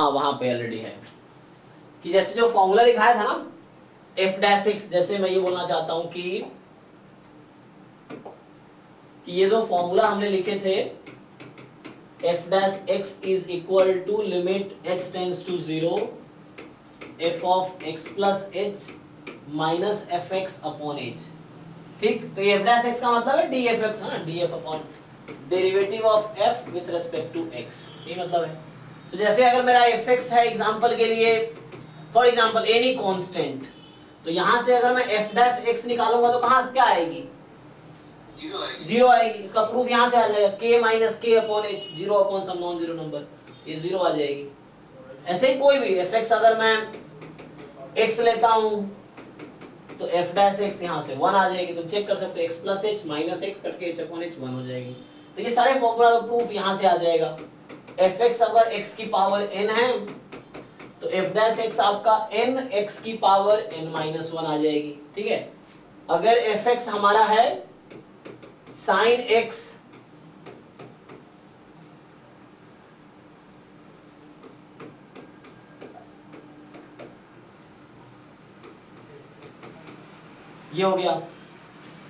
हाँ वहां पे ऑलरेडी है कि जैसे जो फॉर्मूला लिखाया था ना f डैश x, जैसे मैं ये बोलना चाहता हूं कि ये जो फॉर्मूला हमने लिखे थे f dash x is equal to limit x tends to 0 f of x plus h minus f x upon h. ठीक, तो ये f डैश x का मतलब है df(x) है ना, df upon derivative of f with respect to x, ये मतलब है। तो जैसे अगर मेरा fx है एग्जांपल के लिए, फॉर एग्जांपल एनी कांस्टेंट, तो यहां से अगर मैं f डैश x निकालूंगा तो कहां क्या आएगी, जीरो आएगी। इसका प्रूफ यहां से आ जाएगा k minus k upon h, zero upon some non zero number, ये जीरो आ जाएगी। ऐसे ही कोई भी fx अगर मैं x लेता हूं तो f डैश x यहाँ से 1 आ जाएगी, तो चेक कर सकते हो x plus h minus x cut के h अपॉन h 1 हो जाएगी। तो ये सारे फॉर्मूला का प्रूफ यहाँ से आ जाएगा। fx अगर x की पावर n है तो f डैश x आपका n x की पावर n माइनस 1 आ जाएगी। ठीक है, अगर fx हमारा है साइन x ये हो गया,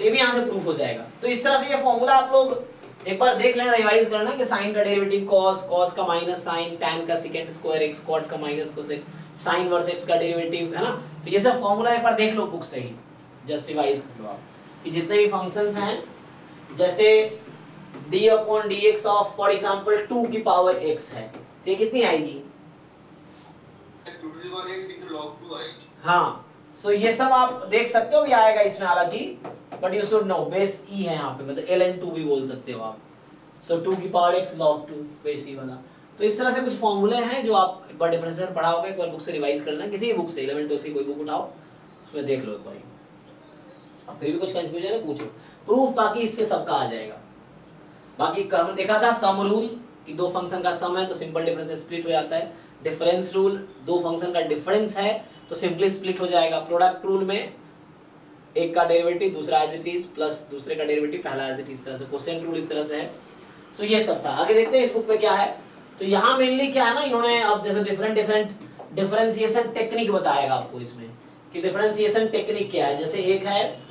ये भी यहां से प्रूफ हो जाएगा। तो इस तरह से ये फॉर्मूला आप लोग एक बार देख लेना, रिवाइज करना कि साइन का डेरिवेटिव cos, cos का माइनस साइन, tan का सेकंड स्क्वायर x, cot का minus cosec, sine inverse x का डेरिवेटिव है ना। तो ये सब फॉर्मूला एक बार देख लो बुक से ही, जस्ट रिवाइज कर लो आप कि जितने भी फंक्शंस हैं, जैसे d upon dx of for example 2 की पावर x है, तो ये कितनी आएगी, 2 to the power x into log 2 आएगी। हाँ, सो ये सब आप देख सकते हो, भी आएगा इसमें हालांकि, but you should know base e है यहाँ पे, मतलब ln2 भी बोल सकते हो आप। सो 2 की power x log 2 base e वाला। तो इस तरह से कुछ फॉर्मूले हैं जो आप एक बार डिफरेंशियल पढ़ा होगा, एक बार बुक से रिवाइज कर लेना, किसी बुक से 11 12 की कोई बुक उठाओ, उसमें देख लो एक बार। अब फिर भी कुछ कंफ्यूजन है पूछो, प्रूफ बाकी इससे सबका आ जाएगा। बाकी हमने देखा था सम रूल कि दो फंक्शन का सम है तो सिंपल डिफरेंस से स्प्लिट हो जाता है। डिफरेंस रूल, दो फंक्शन का डिफरेंस है तो सिंपली स्प्लिट हो जाएगा। प्रोडक्ट रूल में एक का डेरिवेटिव दूसरा एज इट इज प्लस दूसरे का डेरिवेटिव पहला एज इट इज, तरह से क्वोशिएंट रूल इस तरह से है। सो ये सब था। आगे देखते हैं इस बुक में क्या है। तो यहाँ मेनली क्या है ना, इन्होंने अब देखो डिफरेंट डिफरेंशिएशन टेक्निक बताएगा आपको इसमें कि डिफरेंशिएशन टेक्निक क्या है। जैसे एक है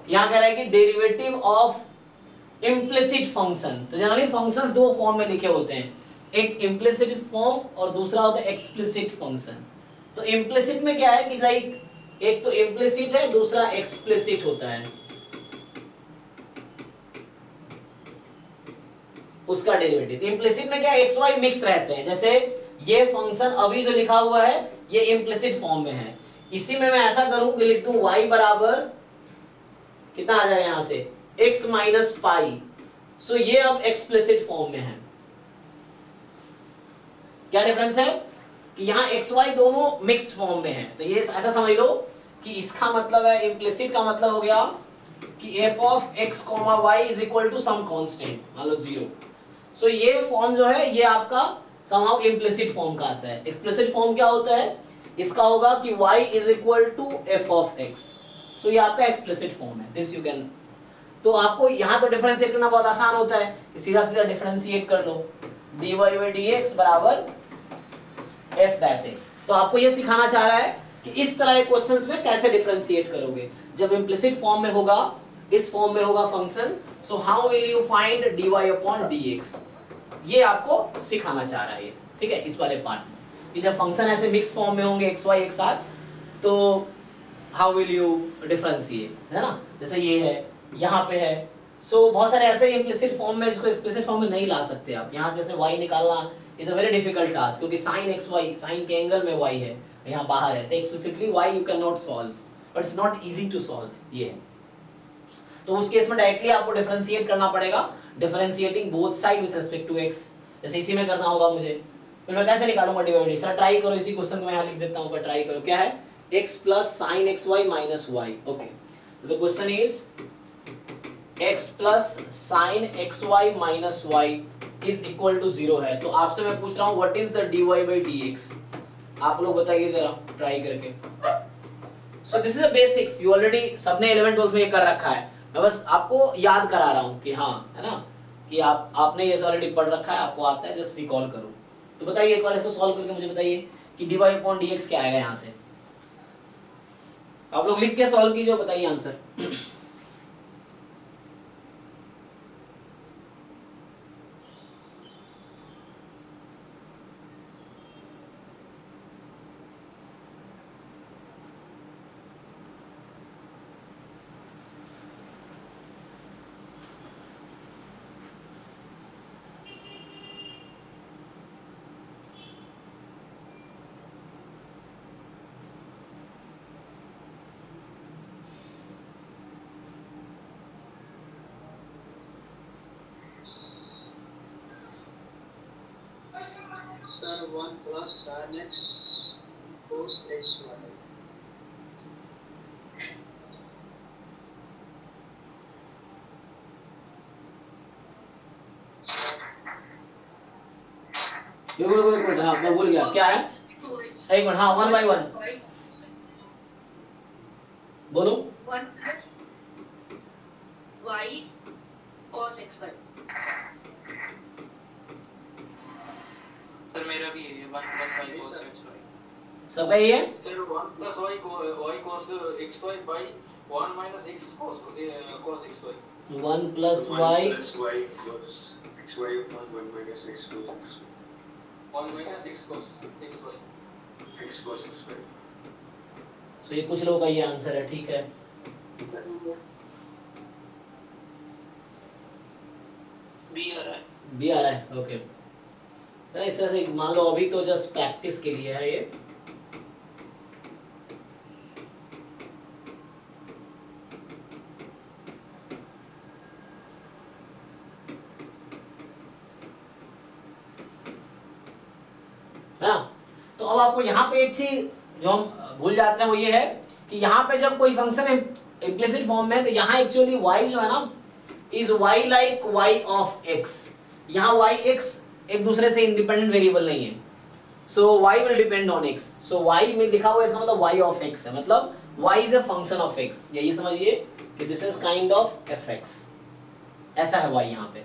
यहाँ कह रहा है कि डेरिवेटिव ऑफ इम्प्लिसिट फंक्शन। तो जनरली फंक्शंस दो फॉर्म में लिखे होते हैं, एक इम्प्लिसिट फॉर्म और दूसरा होता है एक्सप्लिसिट फंक्शन। तो इम्प्लिसिट में क्या है कि लाइक एक तो इम्प्लिसिट है दूसरा एक्सप्लिसिट होता है, उसका डेरिवेटिव। इम्प्लिसिट में क्या है, एक्स वाई मिक्स रहते हैं। जैसे ये फंक्शन अभी जो लिखा हुआ है ये इम्प्लिसिट फॉर्म में है, इसी में मैं ऐसा करूं कि लिख दूं y बराबर कितना आ जाएगा यहां से x माइनस पाई। सो ये अब एक्सप्लिसिट फॉर्म में है। क्या डिफरेंस है कि यहाँ एक्स वाई दोनों मिक्स्ड फॉर्म में है। तो ये ऐसा समझ लो कि इसका मतलब है, इम्प्लिसिट का मतलब हो गया कि f of x, y is equal to some constant, मान लो 0। सो ये फॉर्म जो है ये आपका समहाउ इम्प्लिसिट फॉर्म का आता है। एक्सप्लिसिट फॉर्म क्या होता है, इसका होगा कि y is equal to f of x। So ये आपका एक्सप्लिसिट फॉर्म है, दिस यू कैन। तो आपको यहाँ तो डिफरेंशिएट करना बहुत आसान होता है, सीधा सीधा डिफरेंशिएट कर लो, dy by dx बराबर f डैश x। तो आपको ये सिखाना चाह रहा है कि इस तरह के क्वेश्चंस में कैसे डिफरेंशिएट करोगे। जब इम्प्लिसिट फॉर्म में होगा, इस फॉर्म में होगा function, so how will you find dy अपॉन dx, ये आपको सिखाना चाह रहा है। ठीक है, इस वाले पार्ट में कि जब फंक्शन ऐसे मिक्स फॉर्म में होंगे x y एक साथ, तो हाउ विल यू डिफरेंशिएट, है ना। जैसे ये है, यहाँ पे है। सो बहुत सारे ऐसे इम्प्लिसिट फॉर्म में जिसको एक्सप्लिसिट फॉर्म में नहीं ला सकते आप। यहाँ से जैसे y निकालना is a very difficult task, क्योंकि sin x y, sin के एंगल में y है, यहाँ बाहर है, तो explicitly y you can not solve, but it's not easy to solve. ये है, तो उस केस में डायरेक्टली आपको डिफरेंशिएट करना पड़ेगा, differentiating both side with respect to x। जैसे इसी में करना होगा मुझे, फिर मैं कैसे निकालूंगा डिवाइड। सर ट्राई करो, इसी क्वेश्चन को मैं यहाँ लिख देता हूँ, पर ट्राई करो। क्या है, x plus sine x y minus y. Okay, the question is x plus sine x y minus y is equal to 0 है। तो आपसे मैं पूछ रहा हूँ what is the dy by dx, आप लोग बताइए जरा ट्राई करके। So this is a basics, you already सबने 11 12 में ये कर रखा है, मैं बस आपको याद करा रहा हूँ कि हाँ, है ना। कि आपने ये ऑलरेडी पढ़ रखा है, आपको आता है, जस्ट रिकॉल करो। तो बताइए एक बार इसको सॉल्व करके मुझे बताइए कि dy अपॉन dx क्या आएगा यहाँ से। आप लोग लिख के सॉल्व कीजिए और बताइए answer. Sir, 1 plus sin x cos xy. ये बोलो एक मिनट, हाँ मैं भूल गया क्या है, एक मिनट, हाँ 1 by 1 बोलो। 1 plus y cos xy। Sir मेरा भी है 1 plus y cos xy। सबका ये है? Then 1 plus y cos xy by 1 minus x cos xy. 1 plus So 1 y plus y cos xy upon 1 minus x cos xy. 1 minus x cos xy. X cos xy. तो ये कुछ लोगों का ये answer है, ठीक है। बी आ रहा है। बी आ रहा है, ओके। तो इस तरह से मान लो अभी तो जस्ट प्रैक्टिस के लिए है ये। हाँ, तो अब आपको यहाँ पे एक चीज जो हम भूल जाते हैं वो ये है कि यहाँ पे जब कोई फंक्शन इम्प्लिसिट फॉर्म में है तो यहाँ एक्चुअली y जो है ना is y like y of x। यहाँ y x एक दूसरे से इंडिपेंडेंट वेरिएबल नहीं है, सो y will depend on x। So y में लिखा हुआ है इसका मतलब y ऑफ x है, मतलब y is a function of x। यही समझिए कि this is kind of fx, ऐसा है y यहाँ पे।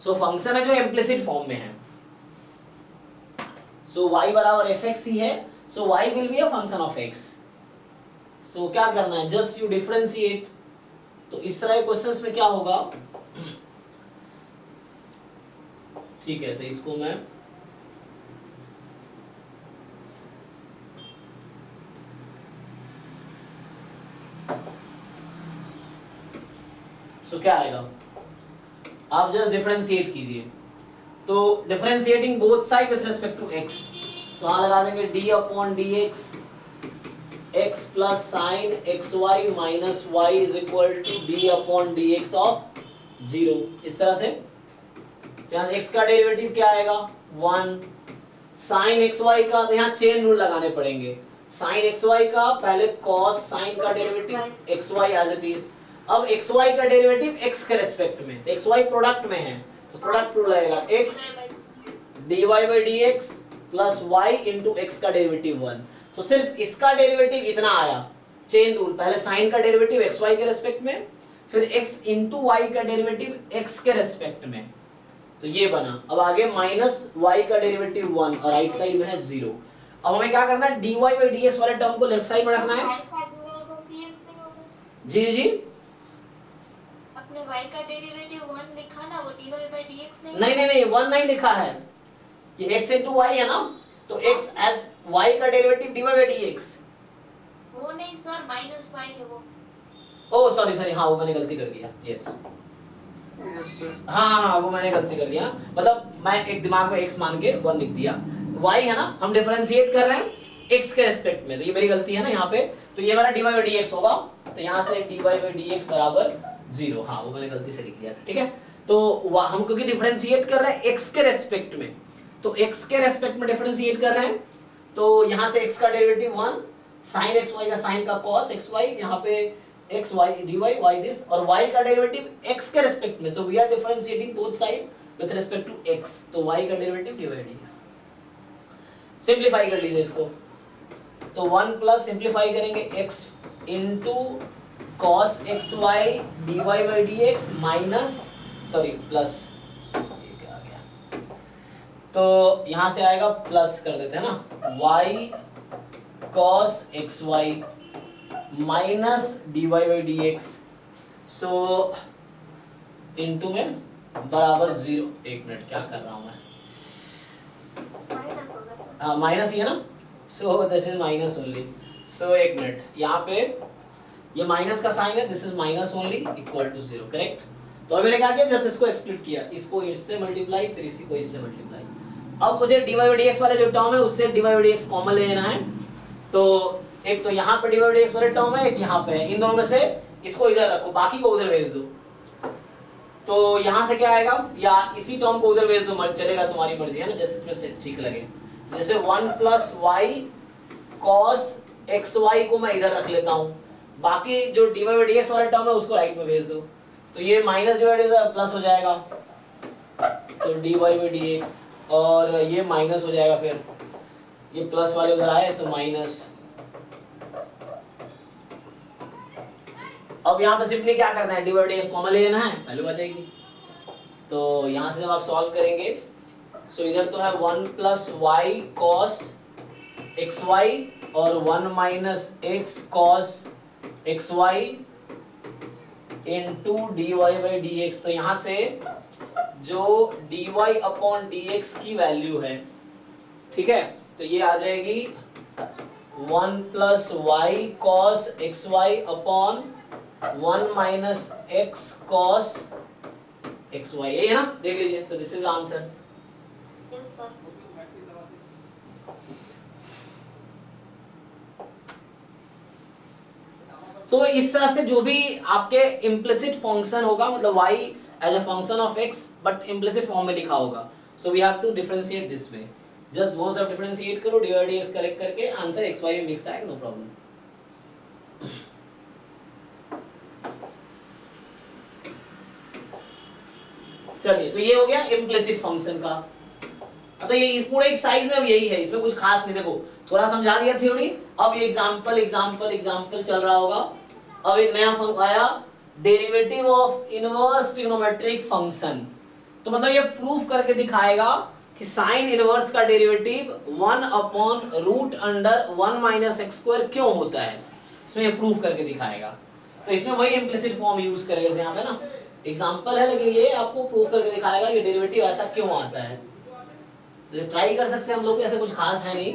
सो फंक्शन है जो इम्प्लिसिट फॉर्म में है, सो y बराबर fx ही है, सो y will be a function of x। सो क्या करना है, जस्ट यू डिफरेंशिएट। तो इस तरह के क्वेश्चंस में क्या होगा, ठीक है, तो इसको मैं सो क्या आएगा, आप जस्ट डिफरेंशिएट कीजिए। तो differentiating both side with respect to x, तो यहाँ लगा देंगे d upon dx x plus sine xy minus y is equal to d upon dx of 0। इस तरह से यहाँ x का डेरिवेटिव क्या आएगा 1, साइन xy का तो यहाँ चेन रूल लगाने पड़ेंगे। साइन xy का पहले cos साइन का derivative xy as it is, अब xy का डेरिवेटिव x के रेस्पेक्ट में, तो xy प्रोडक्ट में है तो प्रोडक्ट रूल आएगा x dy by dx plus y into x का डेरिवेटिव 1। तो सिर्फ इसका डेरिवेटिव इतना आया, चेन रूल, पहले साइन का डेरिवेटिव xy के रेस्पेक्ट में, फिर x इंटू y का डेरिवेटिव x के रेस्पेक्ट में, तो ये बना। अब आगे माइनस y का डेरिवेटिव 1 और राइट साइड में है 0। अब हमें क्या करना है, dy by dx वाले टर्म को लेफ्ट साइड में रखना है। जी जी, अपने y का डेरिवेटिव 1 लिखा ना, वो dy by dx नहीं 1 नहीं लिखा है, ये x इंटू y है ना, तो x एज y का डेरिवेटिव dy by dx। वो नहीं सर, माइनस y है वो। ओ सॉरी, हाँ वो मैंने गलती कर दिया, यस हाँ वो मैंने गलती कर दिया, मतलब मैं एक दिमाग में x मान के 1 लिख दिया। y है ना, हम डिफरेंशिएट कर रहे हैं x के रेस्पेक्ट में, तो ये मेरी गलती है ना यहाँ पे, तो ये मेरा dy by dx होगा, तो यहाँ से dy by dx बराबर 0। हाँ वो मैंने गलती से लिख दिया था, ठीक है। तो हम क्योंकि डिफरेंशिएट कर रहे हैं x के रेस्पेक्ट में, तो x के रेस्पेक्ट में डिफरेंशिएट कर रहे हैं, तो यहाँ से x का डेरिवेटिव 1, sin xy का sin का cos xy, यहाँ पे x y dy y this, और y का डेरिवेटिव x के रेस्पेक्ट में, so we are differentiating both side with respect to x, तो y का derivative dy by dx। Simplify कर लीजिए इसको, तो 1 प्लस सिंपलीफाई करेंगे x into cos xy dy by dx minus sorry plus, ये क्या आ गया, तो यहां से आएगा प्लस कर देते हैं ना, y cos xy minus dy by dx, so into में बराबर 0, एक मिनट क्या कर रहा हूं मैं, माइनस होगा। हाँ माइनस ही है ना, so this is minus only, so एक मिनट यहाँ पे ये माइनस का साइन है, this is minus only equal to 0, correct. तो अभी मैंने क्या किया, जस्ट इसको एक्सप्लिट किया, इसको इससे मल्टीप्लाई फिर इसी को इससे मल्टीप्लाई। अब मुझे dy बाई dx वाले जो टर्म है उससे dy बाई dx कॉमन ले लेना है, तो एक तो यहाँ पे dy बाई dx वाले टर्म है, एक यहाँ पे है, इन दोनों में से इसको इधर रखो, बाकी को उधर भेज दो, तो यहाँ से क्या आएगा, या इसी टर्म को उधर भेज दो, चलेगा, तुम्हारी मर्जी है ना, जैसे से ठीक लगे। जैसे 1 प्लस वाई cos xy को मैं इधर रख लेता हूँ, बाकी जो dy बाई dx वाला टर्म है उसको राइट में भेज दो, तो ये माइनस डिवाइडेड प्लस हो जाएगा, तो dy बाई dx, और ये माइनस हो जाएगा, फिर ये प्लस वाले उधर आए तो माइनस। अब यहाँ पे सिंपली क्या करना है, dy बाई dx कॉमन ले लेना है, वैल्यू आ जाएगी। तो यहाँ से जब आप सॉल्व करेंगे, सो इधर तो है 1 प्लस वाई cos xy और 1 minus x cos xy into dy by dx, तो यहाँ से जो dy अपॉन dx की वैल्यू है, ठीक है, तो ये आ जाएगी 1 plus y cos xy upon 1 minus x cos xy, ये है ना, देख लीजिए, तो this is answer. Yes sir. तो इस तरह से जो भी आपके इम्प्लिसिट फंक्शन होगा, मतलब y as a function of x but implicit form में लिखा होगा, so we have to differentiate this way, just दोनों तरफ डिफरेंशिएट करो, dy dx करेक्ट करके आंसर xy में मिक्स आएगा, नो प्रॉब्लम। चलिए, तो ये हो गया इम्प्लिसिट फंक्शन का। तो ये पूरे एक साइज में अब यही है, इसमें कुछ खास नहीं, देखो थोड़ा समझा दिया थ्योरी, अब ये एग्जांपल एग्जांपल एग्जांपल चल रहा होगा। अब एक नया फंक्शन आया, derivative of inverse trigonometric function, तो मतलब ये प्रूफ करके दिखाएगा कि साइन इनवर्स का derivative 1 upon root under 1 minus x square क्यों होता है, इसमें ये प्रूफ करके दिखाएगा। तो इसमें वही इम्प्लिसिट फॉर्म यूज करेगा, यहाँ पे ना एग्जांपल है, लेकिन ये आपको प्रूफ करके दिखाएगा ये डेरिवेटिव ऐसा क्यों आता है। तो ये ट्राई कर सकते हैं हम लोग, ऐसा कुछ खास है नहीं,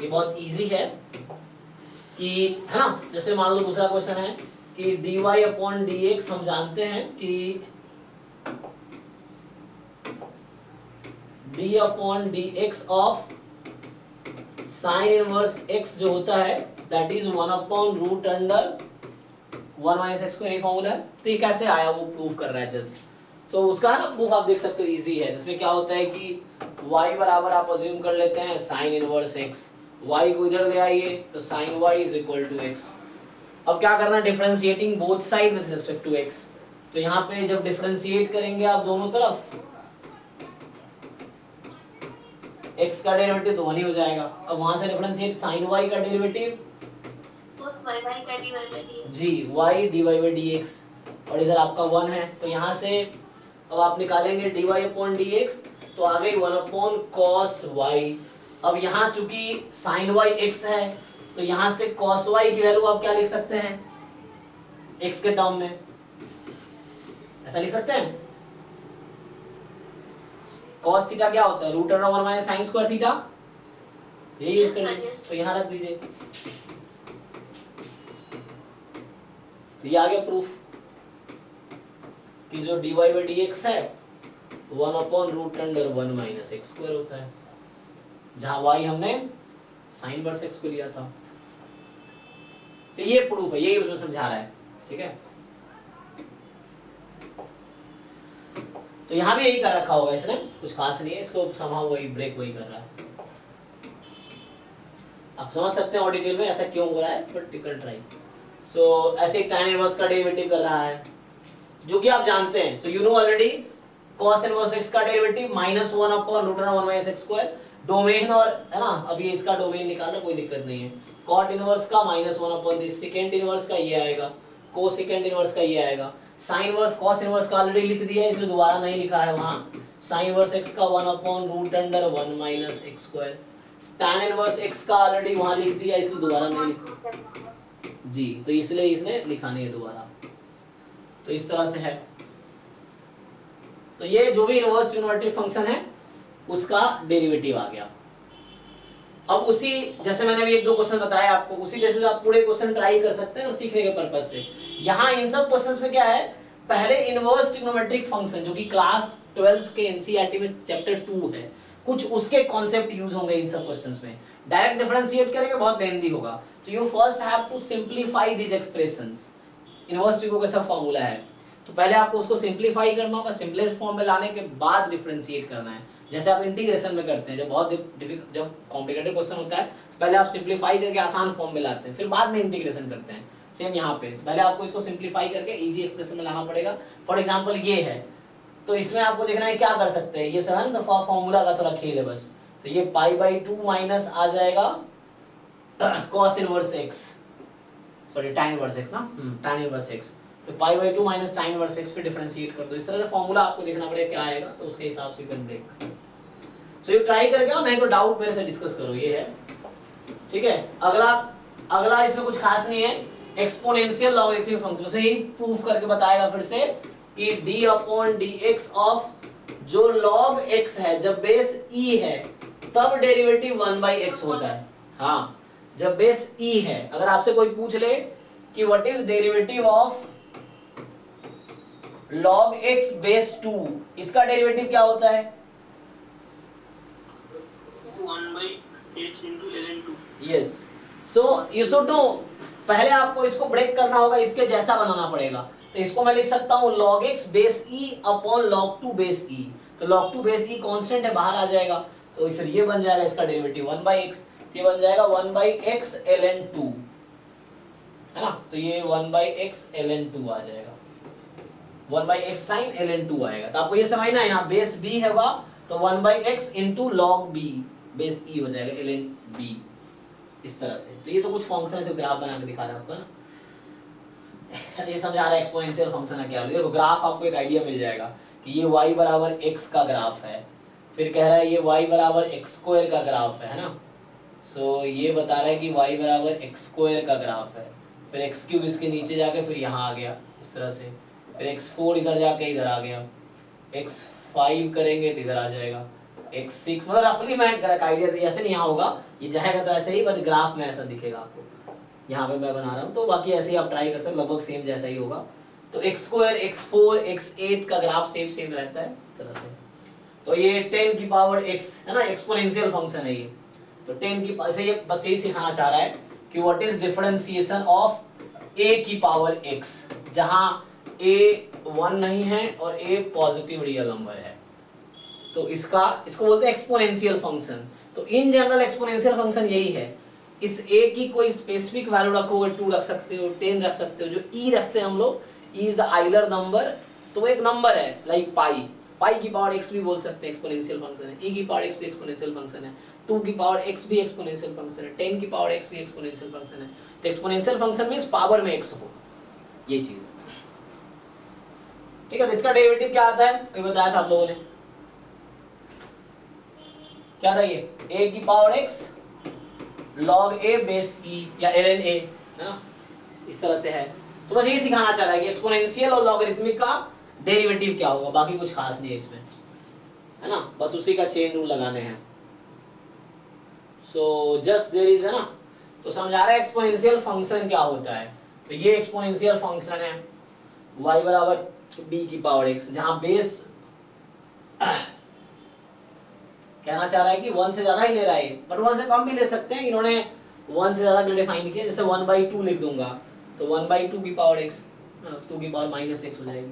ये बहुत इजी है कि, है ना, जैसे मान लो दूसरा क्वेश्चन है कि dy अपॉन dx, हम जानते हैं कि d upon dx of sine inverse x जो होता है that is 1 upon root under 1 minus x square, formula है। तो ये कैसे आया वो प्रूफ कर रहा है जस्ट, तो उसका ना प्रूफ आप देख सकते हो इजी है, जिसमें क्या होता है कि y बराबर आप अज्यूम कर लेते हैं साइन इनवर्स x, y को इधर ले आइए तो sine y is equal to x। अब क्या करना है, differentiating both side with respect to x, तो यहाँ पे जब डिफरेंशिएट करेंगे आप दोनों तरफ, x का डेरिवेटिव तो 1 ही हो जाएगा। अब वहां से डिफरेंशिएट साइन y का डेरिवेटिव उस y का dy बाई dx। जी y dy बाई dx, और इधर आपका 1 है, तो यहाँ से अब आप निकालेंगे dy अपॉन dx, तो आ गई 1 अपॉन cos y। अब यहाँ चूंकि sin y x है, तो यहाँ से cos y की वैल्यू आप क्या लिख सकते हैं, x के टर्म में, ऐसा लिख सकते हैं, cos थीटा क्या होता है, root under 1 minus sin square theta, ये यूज कर लीजिए, तो यहाँ रख दीजिए, ये आ गया प्रूफ कि जो dy बाई dx है 1 upon root under 1 minus x square होता है, जहां y हमने साइन इनवर्स x को लिया था। तो ये प्रूफ है, यही उसमें समझा रहा है, ठीक है। तो यहाँ भी यही कर रखा होगा इसने, कुछ खास नहीं है, इसको समहाउ वही ब्रेक वही कर रहा है। आप समझ सकते हैं और डिटेल में ऐसा क्यों हो रहा है, बट यू कैन ट्राई। सो ऐसे एक tan इनवर्स का डेरिवेटिव कर रहा है जो कि आप जानते हैं, so you know already cos inverse x का derivative -1 upon root under 1 minus x square, domain और, है ना, अब ये इसका डोमेन निकालना कोई दिक्कत नहीं है। cot इनवर्स का -1 अपॉन दिस सेकंड इनवर्स का ये आएगा, कोसेकेंड इनवर्स का ये आएगा, साइन इनवर्स कॉस इनवर्स का ऑलरेडी लिख दिया है, इसलिए दोबारा नहीं लिखा है वहाँ। साइन इनवर्स x का 1/√1 minus x square. tan inverse x का ऑलरेडी वहाँ लिख दिया, इसलिए दोबारा नहीं लिखा जी, तो इसलिए इसने लिखा नहीं है दोबारा। तो इस तरह से है। तो ये जो भी इनवर्स ट्रिग्नोमेट्रिक फंक्शन है उसका डेरिवेटिव आ गया। अब उसी जैसे मैंने भी एक दो क्वेश्चन बताया आपको, उसी बेसिस आप पूरे क्वेश्चन ट्राई कर सकते हैं सीखने के पर्पज से। यहाँ इन सब क्वेश्चंस में क्या है, पहले इनवर्स ट्रिग्नोमेट्रिक फंक्शन जो कि क्लास 12th के एनसीईआरटी में चैप्टर 2 है, कुछ उसके कॉन्सेप्ट यूज होंगे इन सब क्वेश्चंस में। डायरेक्ट डिफरेंशिएट करेंगे बहुत लेंथी होगा, तो you first have to simplify these expressions. Inverse trigno का सब फॉर्मूला है, तो पहले आपको उसको सिंपलीफाई करना होगा, सिंपलेस्ट फॉर्म में लाने के बाद डिफरेंशिएट करना है। जैसे आप इंटीग्रेशन में करते हैं, जब कॉम्प्लिकेटेड क्वेश्चन होता है पहले आप सिंपलीफाई करके आसान फॉर्म में लाते हैं, फिर बाद में इंटीग्रेशन करते हैं। सेम यहाँ पे पहले आपको इसको सिंपलीफाई करके इजी एक्सप्रेशन में लाना पड़ेगा। फॉर एग्जांपल ये है, तो इसमें आपको देखना है क्या कर सकते हैं, ये सब है ना फॉर्मूला का थोड़ा खेल है बस। तो ये π/2 माइनस आ जाएगा cos inverse x, sorry tan inverse x ना, tan इनवर्स x। तो π/2 माइनस tan इनवर्स x पे डिफरेंशिएट कर दो। इस तरह से फॉर्मूला आपको देखना पड़ेगा क्या आएगा, तो उसके हिसाब से कर ब्रेक। सो ये ट्राई करके आओ, नहीं तो डाउट मेरे से डिस्कस करो, ये है ठीक है। अगला इसमें कुछ खास नहीं है, एक्सपोनेंशियल लॉगरिथमिक फंक्शन से ही प्रूफ करके बताएगा फिर से कि d/dx ऑफ जो log x है, जब बेस e है तब डेरिवेटिव 1/x होता है। हाँ, जब बेस e है, अगर आपसे कोई पूछ ले कि what is derivative of log x base 2, इसका डेरिवेटिव क्या होता है? 1/x into ln 2। Yes, so you should know, पहले आपको इसको ब्रेक करना होगा, इसके जैसा बनाना पड़ेगा। तो इसको मैं लिख सकता हूँ log x base e upon log 2 base e। तो log 2 बेस e कांस्टेंट है, बाहर आ जाएगा, तो फिर ये बन जाएगा इसका डेरिवेटिव 1/x, ये बन जाएगा 1/x ln 2, है ना। तो ये 1/x ln 2 आ जाएगा, 1/x टाइम ln 2 आएगा। तो आपको ये समझना है, यहाँ बेस b होगा तो 1/x into log b base e हो जाएगा ln b, इस तरह से। तो ये तो कुछ फंक्शन है जो ग्राफ बना के दिखा रहा है आपको ना, ये समझा रहा है एक्सपोनेंशियल फंक्शन है क्या। देखो ग्राफ आपको एक आइडिया मिल जाएगा कि ये y बराबर x का ग्राफ है, फिर कह रहा है ये y बराबर x स्क्वायर का ग्राफ है ना। सो ये बता रहा है कि y बराबर x स्क्वायर का ग्राफ है, फिर x क्यूब इसके नीचे जाके फिर यहाँ आ गया इस तरह से, फिर x4 इधर जाके इधर आ गया, x5 करेंगे तो इधर आ जाएगा, x6, मतलब रफली मैं आइडिया दिया, ऐसे नहीं यहाँ होगा, ये जाएगा तो ऐसे ही, बट ग्राफ में ऐसा दिखेगा आपको। यहाँ पे मैं बना रहा हूँ, तो बाकी ऐसे ही आप ट्राई कर सकते, लगभग सेम जैसा ही होगा। तो x स्क्वायर, x4, x8 का ग्राफ सेम रहता है इस तरह से। तो ये 10 की पावर x है ना, एक्सपोनेंशियल फंक्शन है ये। तो 10 की पावर से ये बस यही सिखाना चाह रहा है कि what is differentiation of a की पावर x, जहाँ a 1 नहीं है और a पॉजिटिव रियल नंबर है, तो इसको बोलते हैं एक्सपोनेंशियल फंक्शन। तो इन जनरल एक्सपोनेंशियल फंक्शन यही है, इस a की कोई स्पेसिफिक वैल्यू रखोगे, 2 रख सकते हो, 10 रख सकते हो। जो e रखते हैं हम लोग, e is the Euler number, तो वो एक नंबर है लाइक पाई की पावर x भी बोल सकते हैं, एक्सपोनेंशियल फंक्शन है। e की पावर x भी एक्सपोनेंशियल फंक्शन है, 2 की पावर x भी एक्सपोनेंशियल फंक्शन है, 10 की पावर x भी एक्सपोनेंशियल फंक्शन है। तो एक्सपोनेंशियल फंक्शन मींस पावर में x हो, ये चीज ठीक है। तो इसका डेरिवेटिव क्या आता है, कोई बताया था आप लोगों ने, क्या था ये, a की power x log a base e या ln a, है ना, इस तरह से है। तो बस यही सिखाना चाह रहा है कि एक्सपोनेंशियल और लॉगरिथमिक का डेरिवेटिव क्या होगा, बाकी कुछ खास नहीं है इसमें, है ना, बस उसी का चेन रूल लगाने हैं। सो जस्ट देयर इज, है ना, तो समझा रहा है एक्सपोनेंशियल फंक्शन क्या होता है। तो ये एक्सपोनेंशियल फंक्शन है y बराबर b की पावर x, जहां बेस कहना चाह रहा है कि 1 से ज्यादा ही ले रहा है, पर 1 से कम भी ले सकते हैं, इन्होंने 1 से ज्यादा डिफाइन किया। जैसे 1/2 लिख दूंगा तो 1/2 की पावर x, 2 की पावर -x हो जाएगी।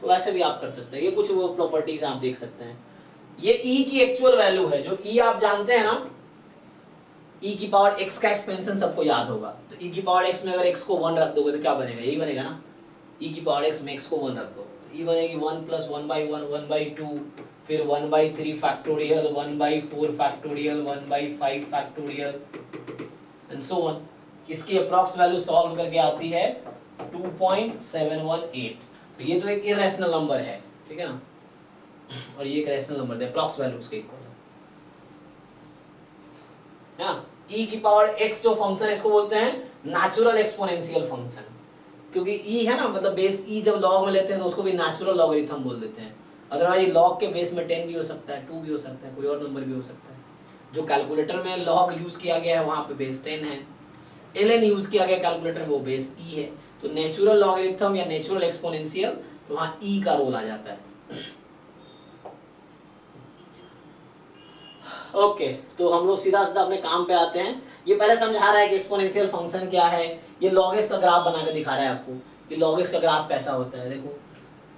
तो वैसे भी आप कर सकते हैं, ये कुछ वो प्रॉपर्टीज आप देख सकते हैं। ये e की एक्चुअल वैल्यू है, जो e आप जानते हैं ना, e की पावर x का एक्सपेंशन सबको याद होगा। तो e की पावर x में अगर x को 1 रख दोगे तो क्या बनेगा, यही बनेगा ना, e की पावर x में x को 1 रख दो तो e बनेगी 1 + 1/1, 1/2, फिर 1/3 factorial, 1/4 factorial, 1/5 factorial and so on. इसकी अप्रॉक्स वैल्यू सॉल्व करके आती है 2.718। तो ये तो एक इरेशनल नंबर है, ठीक है ना, और ये एक रैशनल नंबर है, अप्रॉक्स वैल्यू उसके इक्वल है ना। e की पावर x जो फंक्शन है इसको बोलते हैं नेचुरल एक्सपोनेंशियल फंक्शन, क्योंकि e है ना, मतलब बेस e जब लॉग में लेते हैं तो उसको भी नेचुरल लॉगरिथम बोल देते हैं। अदरवाइज लॉग के बेस में 10 भी हो सकता है, 2 भी हो सकता है, कोई और नंबर भी हो सकता है। जो कैलकुलेटर में लॉग यूज किया गया है वहां पे बेस 10 है, ln यूज किया गया कैलकुलेटर में वो बेस e है। तो नेचुरल लॉगरिथम या नेचुरल एक्सपोनेंशियल तो वहां e का रोल आ जाता है। ओके तो हम लोग सीधा सीधा अपने काम पे आते हैं। ये पहले समझा रहा है कि एक्सपोनेंशियल फंक्शन क्या है, ये log x का ग्राफ बना के दिखा रहा है आपको कि log x का ग्राफ कैसा होता है। देखो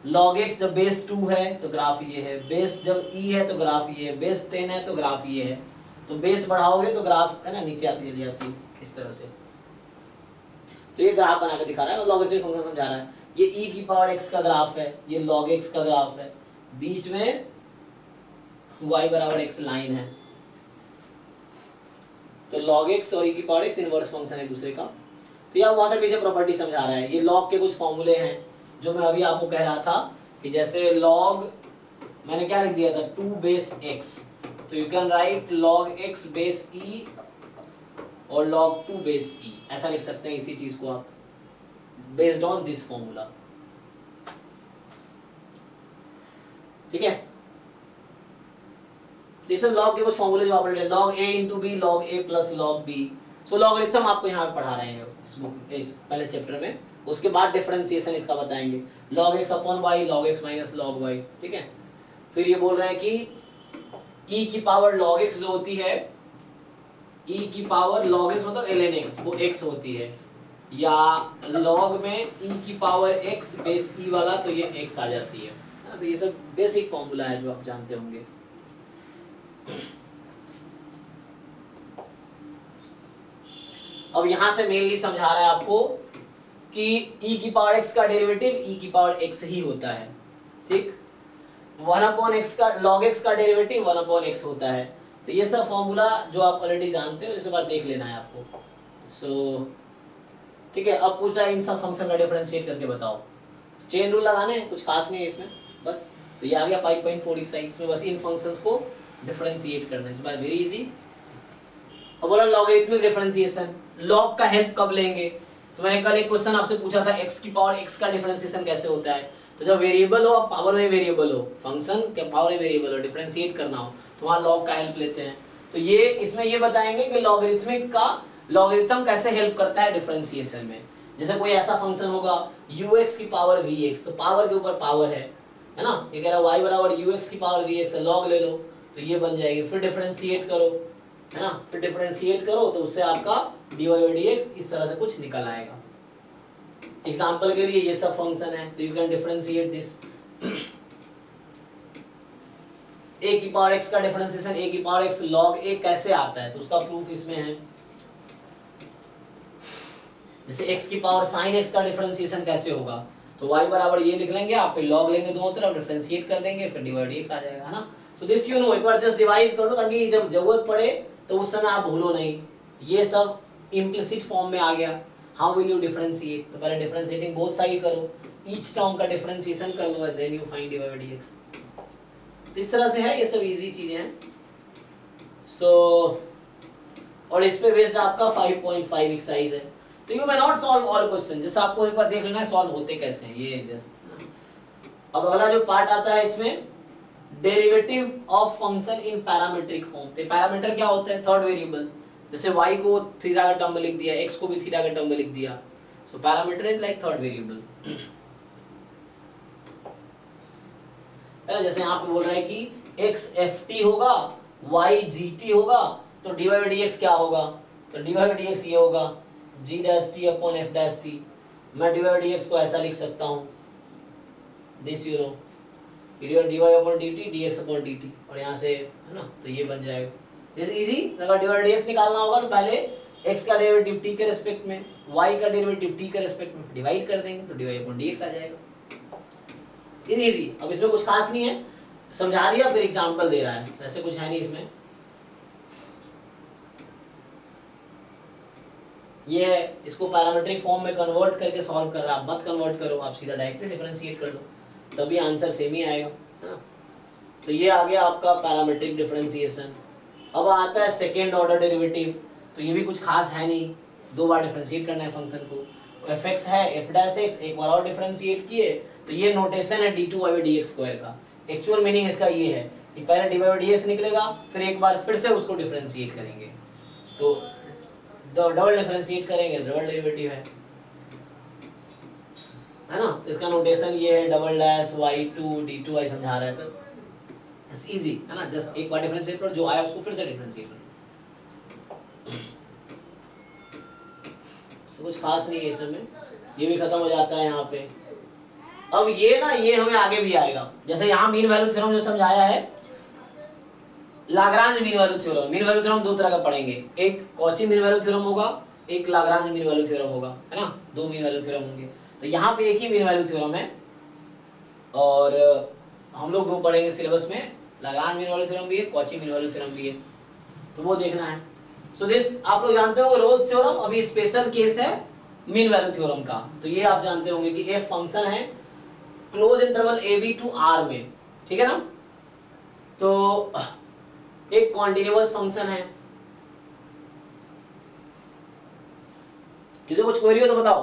log x जब बेस 2 है तो ग्राफ ये है, बेस जब e है तो ग्राफ ये है, बेस 10 है तो ग्राफ ये है। तो बेस बढ़ाओगे तो ग्राफ है ना नीचे आती चली जाती है इस तरह से। तो ये ग्राफ बना के दिखा रहा है, लॉगरिथमिक फंक्शन समझा रहा है। ये e की पावर x का ग्राफ है, ये log x का ग्राफ है, बीच में y बराबर x लाइन है। तो log x और e की पावर x इनवर्स फंक्शन है दूसरे का। तो यह वहां से पीछे प्रॉपर्टी समझा रहा है। ये log के कुछ फॉर्मूले हैं जो मैं अभी आपको कह रहा था कि जैसे log मैंने क्या लिख दिया था 2 बेस x, तो you can write log x base e और log 2 बेस e, ऐसा लिख सकते हैं इसी चीज को आप बेस्ड ऑन दिस फॉर्मूला, ठीक है। तो ये सब log के कुछ फॉर्मूले जो आपने log a into b log a plus log b। So logarithm आपको यहाँ पे पढ़ा रहे हैं इस पहले चैप्टर में, उसके बाद डिफरेंशिएशन इसका बताएंगे log x upon y log x minus log y, ठीक है। फिर ये बोल रहे हैं कि e की पावर log x जो होती है, e की पावर log x मतलब ln x वो x होती है, या log में e की पावर x बेस e वाला तो ये x आ जाती है। तो ये सब बेसिक फॉर्मूला है जो आप जानते होंगे। अब यहां से मेनली समझा रहा है आपको कि e की पावर x का डेरिवेटिव e की पावर x ही होता है, ठीक। 1/x का log x का डेरिवेटिव 1/x होता है। तो ये सब फॉर्मूला जो आप ऑलरेडी जानते हो, इस बार देख लेना है आपको। सो ठीक है, अब पूछ रहा है इन सब फंक्शन का डिफरेंशिएट करके बताओ। चेन रूल लगाने हैं, कुछ खास नहीं है इसमें बस। तो ये आ गया 5.4 एक्सरसाइज में, बस इन फंक्शंस को डिफरेंशिएट करना है, वेरी इजी। अब बोला लॉगरिथमिक डिफरेंशिएशन, लॉग का हेल्प कब लेंगे? तो मैंने कल एक क्वेश्चन आपसे पूछा था x की पावर x का डिफरेंशिएशन कैसे होता है। तो जब वेरिएबल हो, पावर में वेरिएबल हो, फंक्शन के पावर में वेरिएबल हो, डिफरेंशिएट करना हो तो वहाँ लॉग का हेल्प लेते हैं। तो ये इसमें ये बताएंगे कि लॉगरिथमिक का लॉगरिथम कैसे हेल्प करता है डिफरेंशिएशन में। जैसे कोई ऐसा फंक्शन होगा ux की पावर vx, तो पावर के ऊपर पावर है ना, ये कह रहा है y बराबर ux की पावर vx है, लॉग ले लो तो ये बन जाएगी। फिर डिफरेंशिएट करो है ना, फिर डिफरेंशिएट करो तो उससे आपका dy/dx इस तरह से कुछ निकल आएगा। एग्जांपल के लिए ये सब फंक्शन है तो you can differentiate this. a की पावर x का डिफरेंशिएशन a की पावर x log a कैसे आता है, तो उसका प्रूफ इसमें है। जैसे x की पावर sin x का डिफरेंशिएशन कैसे होगा, तो y बराबर ये लिख लेंगे आप, फिर log लेंगे दोनों तरफ, डिफरेंशिएट कर देंगे, फिर dy/dx आ जाएगा, है ना। तो दिस यू नो, एक बार जस्ट रिवाइज कर लो ताकि जब जरूरत पड़े तो उस समय आप भूलो नहीं। ये सब इम्प्लिसिट फॉर्म में आ गया। हाउ विल यू डिफरेंशिएट, तो पहले डिफरेंशिएटिंग बोथ साइड करो, ईच टर्म का डिफरेंशिएशन कर लो, देन यू फाइंड dy/dx। इस तरह से है, ये सब इजी चीजें हैं। सो और इस पे बेस्ड आपका 5.5 एक्सरसाइज है। तो you may not solve all question, जैसे आपको एक बार देख लेना है सॉल्व होते कैसे हैं ये जस्ट। अब अगला जो पार्ट आता है इसमें, derivative of function in parametric form. तो पैरामीटर क्या होता है, थर्ड वेरिएबल। जैसे y को थीटा के टर्म में लिख दिया, x को भी थीटा के टर्म में लिख दिया। सो parameter is like third variable. जैसे यहाँ पे बोल रहा है कि x ft होगा, y gt होगा, तो dy/dx क्या होगा, तो dy/dx ये होगा g'(t)/f'। मैं dy/dx को ऐसा लिख सकता हूँ, this you know dy/dt dx/dt, और यहाँ से है ना, तो ये बन जाएगा। This easy. अगर dy/dx निकालना होगा तो पहले x का डेरिवेटिव t के रिस्पेक्ट में, y का डेरिवेटिव t के रिस्पेक्ट में डिवाइड कर देंगे तो dy/dx आ जाएगा। इजी। अब इसमें कुछ खास नहीं है, समझा दिया फिर एग्जांपल दे रहा है, ऐसे कुछ है नहीं इसमें। ये है, इसको पैरामीट्रिक फॉर्म में कन्वर्ट करके सॉल्व कर रहा है, आप मत कन्वर्ट करो, आप सीधा डायरेक्टली डिफरेंशिएट कर लो, तभी आंसर सेम ही आएगा, है ना। तो ये आ गया आपका पैरामीट्रिक डिफरेंशिएशन। अब आता है सेकेंड ऑर्डर डेरिवेटिव, तो ये भी कुछ खास है नहीं, 2 बार डिफरेंशिएट करना है फंक्शन को। fx है f डैश x, एक बार और डिफरेंशिएट किए, तो ये नोटेशन है d2/dx² का। एक्चुअल मीनिंग इसका ये है कि पहले d/dx निकलेगा, फिर एक बार फिर से उसको डिफरेंशिएट करेंगे, तो डबल डिफरेंशिएट करेंगे, डबल डेरिवेटिव है ना। तो इसका नोटेशन ये है डबल डैश y2 d2y समझा रहा है, तो इट्स इजी है ना, जस्ट एक बार डिफरेंशिएट करो, जो आया उसको फिर से डिफरेंशिएट करो, तो कुछ खास नहीं है इसमें, ये भी खत्म हो जाता है यहाँ पे। अब ये ना, ये हमें आगे भी आएगा, जैसे यहाँ मीन वैल्यू थ्योरम जो समझाया है, Lagrange mean value theorem. Mean value theorem 2 तरह का पढ़ेंगे, एक कॉची मीन वैल्यू थ्योरम होगा, एक लाग्रांज मीन वैल्यू थ्योरम होगा, है ना, 2 मीन वैल्यू थ्योरम होंगे। तो यहाँ पे एक ही मीन वैल्यू थ्योरम है, और हम लोग 2 पढ़ेंगे सिलेबस में, लाग्रांज मीन वैल्यू थ्योरम भी है, कॉची मीन वैल्यू थ्योरम भी है, तो वो देखना है। सो दिस आप लोग जानते होंगे रोल्स थ्योरम, अभी स्पेशल केस है मीन वैल्यू थ्योरम का। तो ये आप जानते होंगे कि एफ फंक्शन है close interval a b to R में, ठीक है ना। तो एक कॉन्टिन्यूअस फंक्शन है, किसी को कुछ क्वेरी हो तो बताओ।